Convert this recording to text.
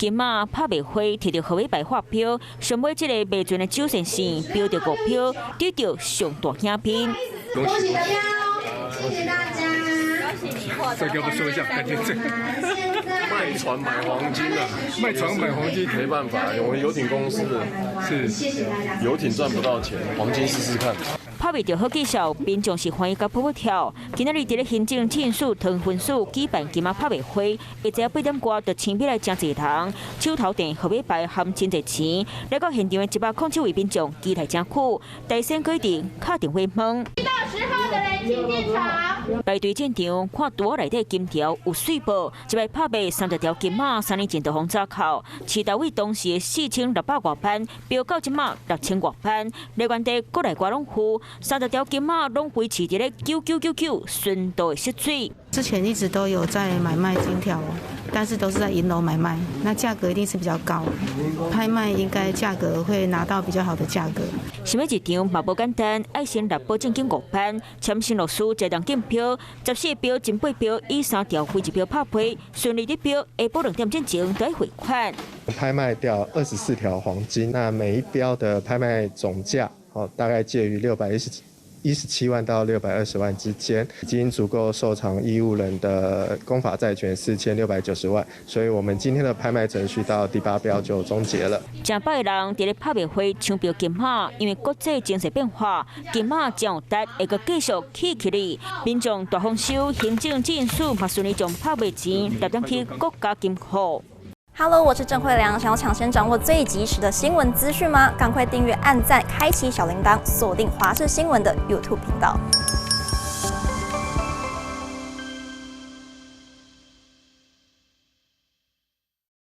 金马拍卖会摕到号码牌发票，上尾这个卖全的周先生标到5票，得到上大奖品。恭喜大家！谢谢大家。再给我们说一下，感觉这卖船买黄金啊！卖船买黄金没办法，我们游艇公司是游艇赚不到钱，黄金试试看。拍卖到好技巧，民众是欢喜甲噗噗跳。今仔日伫咧行政建署糖分署举办金马拍卖会，一早8点多就千米来真侪人，手头订号码牌含真侪钱，来到现场的107位民众期待真久，大声规定敲电话问。到10号的人请进场。排队现场看桌内底金条有水报，一摆拍卖30条金马，3年前就封早扣，市大位当时的4600多班，标到即马6000多班，内原地国内外拢有，30条金马拢维持伫咧9999，顺道的失水。之前一直都有在买卖金条，但是都是在银楼买卖，那价格一定是比较高，拍卖应该价格会拿到比较好的价格。想要一场嘛无简单，爱先立保证金5班，签新律师一张竞票，14票前8票以3条非1票拍赔，顺利得标，下晡2点钟前都要汇款。拍卖掉24条黄金，那每一标的拍卖总价大概介于617万到620万之间，已经足够受偿义务人的公法债权4690万，所以我们今天的拍卖程序到第8标就终结了。真多的人伫咧拍卖会抢标金马，因为国际情势变化，金马将有达会个继续起来。民众大丰收，行政建署嘛顺利将拍卖钱纳入去国家金库。Hello， 我是郑慧良。想要抢先掌握最及时的新闻资讯吗？赶快订阅、按赞、开启小铃铛，锁定华视新闻的 YouTube 频道。